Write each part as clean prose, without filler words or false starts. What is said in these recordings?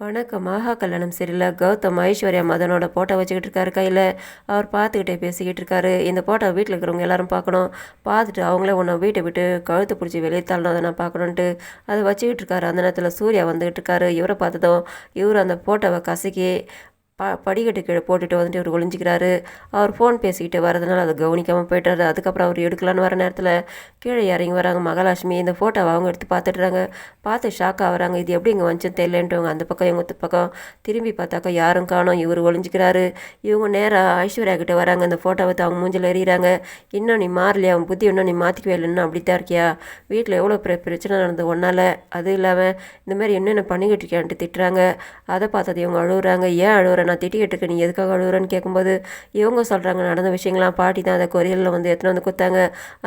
வணக்கம். ஆஹா கல்யாணம் சரியில்ல. கௌதம் ஐஸ்வர்யா மதனோட ஃபோட்டோ வச்சுக்கிட்டு இருக்காரு கையில். அவர் பார்த்துக்கிட்டே பேசிக்கிட்டு இருக்காரு. இந்த ஃபோட்டோ வீட்டில் இருக்கிறவங்க எல்லாரும் பார்க்கணும். பார்த்துட்டு அவங்களே உன்னை வீட்டை விட்டு கழுத்து பிடிச்சி வெளியே தள்ளணும், அதை நான் பார்க்கணுன்ட்டு அதை வச்சுக்கிட்டு இருக்காரு. அந்த நேரத்தில் சூர்யா வந்துக்கிட்டு இருக்காரு. இவரை பார்த்ததும் இவர் அந்த ஃபோட்டோவை கசக்கி படிக்கட்டு கீழே போட்டுட்டு வந்துட்டு இவர் ஒளிஞ்சிக்கிறாரு. அவர் ஃபோன் பேசிக்கிட்டு வரதுனால அதை கவனிக்காமல் போயிட்டாரு. அதுக்கப்புறம் அவர் எடுக்கலான்னு வர நேரத்தில் கீழே இறங்கி வராங்க மகாலட்சுமி. இந்த ஃபோட்டோவை அவங்க எடுத்து பார்த்துட்டுறாங்க. பார்த்து ஷாக் ஆகிறாங்க. இது எப்படி இங்கே வந்துச்சுன்னு தெரியலன்ட்டுவங்க அந்த பக்கம் இவங்க பக்கம் திரும்பி பார்த்தாக்கா யாரும் காணோம். இவர் ஒளிஞ்சிக்கிறாரு. இவங்க நேராக ஐஸ்வர்யா கிட்டே வராங்க. இந்த ஃபோட்டோவை அவங்க மூஞ்சில் எறிகிறாங்க. இன்னும் நீ மாறலையா? அவன் புத்தி இன்னும் நீ மாற்றிக்கவே இல்லைன்னு அப்படித்தான் இருக்கியா? வீட்டில் எவ்வளோ பிரச்சனை நடந்தது ஒன்றால். அது இல்லாமல் இந்தமாதிரி என்னென்ன பண்ணிக்கிட்டு இருக்கியான்ட்டு திட்டுறாங்க. அதை பார்த்தது இவங்க அழுகுறாங்க. ஏன் அழுகுற? நான் திட்டிக்கிட்டு இருக்கேன், நீ எதுக்காக அழுகுறன்னு கேட்கும்போது இவங்க சொல்கிறாங்க நடந்த விஷயங்கள்லாம் பாட்டி தான் அதை கொரியலில் வந்து எடுத்துன்னு வந்து கொடுத்தாங்க.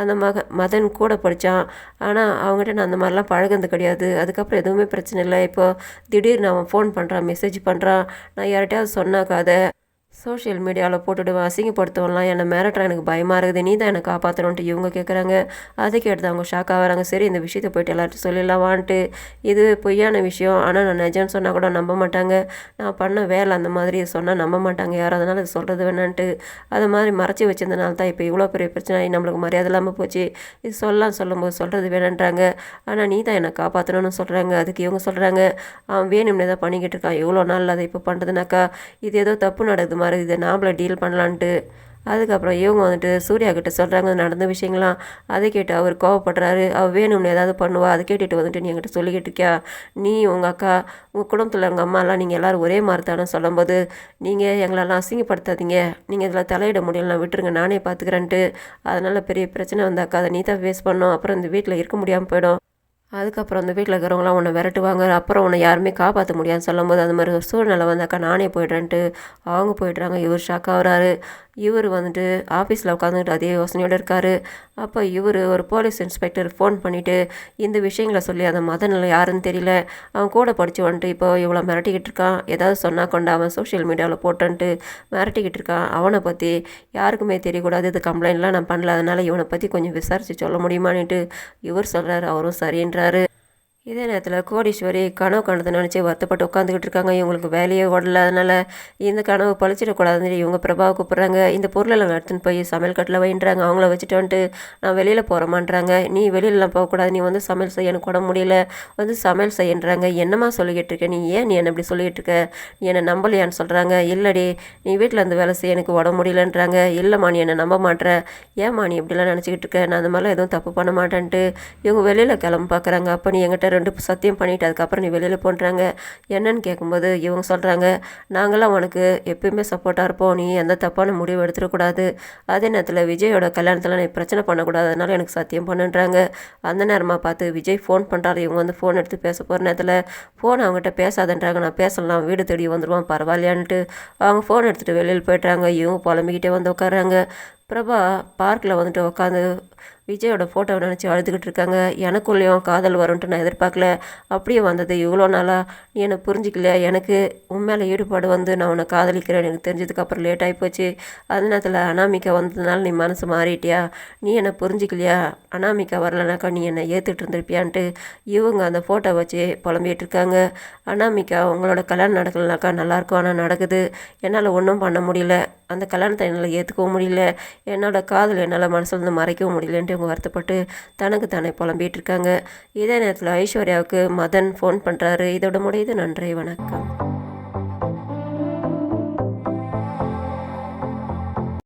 அந்த மதன் கூட படித்தான். ஆனால் அவங்ககிட்ட நான் அந்த மாதிரிலாம் பழகுனது கிடையாது. அதுக்கப்புறம் எதுவுமே பிரச்சனை இல்லை. இப்போ திடீர்னு அவன் ஃபோன் பண்ணுறான், மெசேஜ் பண்ணுறான். நான் யார்கிட்டயாவது சொன்னாக்கா அதை சோஷியல் மீடியாவில் போட்டுவிடுவேன், அசிங்கப்படுத்துவலாம், என்னை மிரட்டுற, எனக்கு பயமாக இருக்குது, நீ தான் என்னை காப்பாற்றணுன்ட்டு இவங்க கேட்குறாங்க. அதை கேட்டு அவங்க ஷாக் ஆகிறாங்க. சரி இந்த விஷயத்தை போய்ட்டு எல்லார்ட்டும் சொல்லிடலாவான்ட்டு. இது பொய்யான விஷயம், ஆனால் நான் நிஜம்னு சொன்னால் கூட நம்ப மாட்டாங்க. நான் பண்ண வேலை அந்த மாதிரி சொன்னால் நம்ப மாட்டாங்க யாரும். அதனால் இது சொல்கிறது வேணான்ட்டு அதை மாதிரி மறைச்சி வச்சிருந்தனால தான் இப்போ இவ்வளோ பெரிய பிரச்சனை நம்மளுக்கு மரியாதை இல்லாமல் போச்சு. இது சொல்லும்போது சொல்கிறது வேணான்றாங்க. ஆனால் நீ தான் என்னை காப்பாற்றணும்னு சொல்கிறாங்க. அதுக்கு இவங்க சொல்கிறாங்க அவன் வேணும்னே தான் பண்ணிக்கிட்டு இருக்கான். எவ்வளோ நாள் அதை இப்போ பண்ணுறதுனாக்கா இது ஏதோ தப்பு நடக்குது மாதிரி இதை நாமளை டீல் பண்ணலான்ட்டு. அதுக்கப்புறம் இவங்க வந்துட்டு சூர்யா கிட்ட சொல்கிறாங்க நடந்த விஷயங்களாம். அதை கேட்டு அவர் கோவப்படுறாரு. அவள் வேணும்னு ஏதாவது பண்ணுவா. அதை கேட்டுட்டு வந்துட்டு நீ என்கிட்ட சொல்லிக்கிட்டு இருக்கியா? நீ உங்கள் அக்கா உங்கள் குடும்பத்தில் எங்கள் அம்மாலாம் நீங்கள் எல்லோரும் ஒரே மாதிரி தானே சொல்லும்போது நீங்கள் எங்களெல்லாம் அசிங்கப்படுத்தாதீங்க, நீங்கள் இதில் தலையிட முடியலாம், விட்டுருங்க, நானே பார்த்துக்கிறேன்ட்டு. அதனால் பெரிய பிரச்சனை வந்தாக்கா அதை நீ தான் ஃபேஸ் பண்ணோம். அப்புறம் இந்த வீட்டில் இருக்க முடியாமல் போயிடும். அதுக்கப்புறம் அந்த வீட்டில் இருக்கிறவங்களாம் உன்னை விரட்டுவாங்க. அப்புறம் உன்னை யாருமே காப்பாற்ற முடியாதுன்னு சொல்லும்போது அந்த மாதிரி ஒரு சூழ்நிலை வந்தாக்கா நானே போய்ட்றேன்ட்டு அவங்க போய்ட்றாங்க. இவர் ஷாக் ஆகுறாரு. இவர் வந்துட்டு ஆஃபீஸில் உட்காந்துக்கிட்டு அதே யோசனையோடு இருக்கார். அப்போ இவர் ஒரு போலீஸ் இன்ஸ்பெக்டர் ஃபோன் பண்ணிவிட்டு இந்த விஷயங்களை சொல்லி அந்த மதனில் யாருன்னு தெரியல, அவன் கூட படித்து வந்துட்டு இப்போ இவ்வளோ மிரட்டிக்கிட்டு இருக்கான், ஏதாவது சொன்னால் கொண்டு அவன் சோஷியல் மீடியாவில் போட்டுன்ட்டு மிரட்டிக்கிட்டு இருக்கான். அவனை பற்றி யாருக்குமே தெரியக்கூடாது, இது கம்ப்ளைண்ட்லாம் நான் பண்ணல, அதனால் இவனை பற்றி கொஞ்சம் விசாரித்து சொல்ல முடியுமான்னுட்டு இவர் சொல்கிறாரு. அவரும் சரின்றாரு. இதே நேரத்தில் கோடீஸ்வரி கனவு கண்டதை நினச்சி வருத்தப்பட்டு உட்காந்துக்கிட்டு இருக்காங்க. இவங்களுக்கு வேலையே ஓடல. அதனால் இந்த கனவு பழிச்சிடக்கூடாதுன்னு இவங்க பிரபாவை கூப்பிட்றாங்க. இந்த பொருளெல்லாம் எடுத்துன்னு போய் சமையல் கட்டில் வைன்றாங்க. அவங்கள வச்சுட்டு வந்துட்டு நான் வெளியில் போகிறோமான்றாங்க. நீ வெளியிலலாம் போகக்கூடாது, நீ வந்து சமையல் செய்ய எனக்கு கூட முடியல, வந்து சமையல் செய்யன்றாங்க. என்னம்மா சொல்லிக்கிட்டு இருக்க? நீ ஏன் நீ என்ன இப்படி சொல்லிக்கிட்டு இருக்க? நீ என்னை நம்பலையான்னு சொல்கிறாங்க. இல்லடி நீ வீட்டில் இருந்து வேலை செய்ய எனக்கு உட முடியலன்றாங்க. இல்லைம்மா நீ என்னை நம்ப மாட்டேற, ஏம்மா நீ இப்படிலாம் நினச்சிக்கிட்டு இருக்க? நான் அந்த மாதிரிலாம் எதுவும் தப்பு பண்ண மாட்டேன்ட்டு இவங்க வெளியில் கிளம்ப பார்க்குறாங்க. அப்போ நீ எங்கிட்ட 2 சத்தியம் பண்ணிவிட்டு அதுக்கப்புறம் நீ வெளியில் போன்றாங்க. என்னன்னு கேட்கும்போது இவங்க சொல்கிறாங்க நாங்களாம் உனக்கு எப்பயுமே சப்போர்ட்டாக இருப்போம், நீ எந்த தப்பான முடிவு எடுத்துடக்கூடாது, அதே நேரத்தில் விஜயோட கல்யாணத்தில் நீ பிரச்சனை பண்ணக்கூடாது, அதனால் எனக்கு சத்தியம் பண்ணுன்றாங்க. அந்த நேரமாக பார்த்து விஜய் ஃபோன் பண்ணுறாரு. இவங்க வந்து ஃபோன் எடுத்து பேச போகிற நேரத்தில் ஃபோன் அவங்ககிட்ட பேசாதன்றாங்க. நான் பேசலாம், வீடு தேடி வந்துடுவான் பரவாயில்லையான்ட்டு அவங்க ஃபோன் எடுத்துகிட்டு வெளியில் போய்ட்றாங்க. இவங்க புலம்பிக்கிட்டே வந்து உட்காராங்க. பிரபா பார்க்கில் வந்துட்டு உட்காந்து விஜயோட ஃபோட்டோவை நினச்சி அழுதுகிட்டு இருக்காங்க. எனக்குள்ளேயும் காதல் வரும்ன்ட்டு நான் எதிர்பார்க்கல, அப்படியே வந்தது. இவ்வளோ நாளாக நீ என்னை புரிஞ்சிக்கல, எனக்கு உண்மையில ஈடுபாடு வந்து நான் உன்னை காதலிக்கிறேன் எனக்கு தெரிஞ்சதுக்கப்புறம் லேட் ஆகி போச்சு. அதே நேரத்தில் அனாமிகா வந்ததுனால நீ மனசு மாறிட்டியா? நீ என்னை புரிஞ்சிக்கலையா? அனாமிகா வரலனாக்கா நீ என்னை ஏற்றுட்டு இருந்திருப்பியான்ட்டு இவங்க அந்த ஃபோட்டோ வச்சு புலம்பிகிட்டு இருக்காங்க. அனாமிகா உங்களோட கல்யாணம் நடக்கலனாக்கா நல்லாயிருக்கும், ஆனால் நடக்குது, என்னால் ஒன்றும் பண்ண முடியல, அந்த கல்யாணத்தை என்னால் ஏற்றுக்கவும் முடியல, என்னோடய காதல் என்னால் மனசுலேருந்து மறைக்கவும் முடியலன்ட்டு இவங்க வருத்தப்பட்டு தனக்கு தானே புலம்பிகிட்டு இருக்காங்க. இதே நேரத்தில் ஐஸ்வர்யாவுக்கு மதன் ஃபோன் பண்ணுறாரு. இதோட முடியுது. நன்றி, வணக்கம்.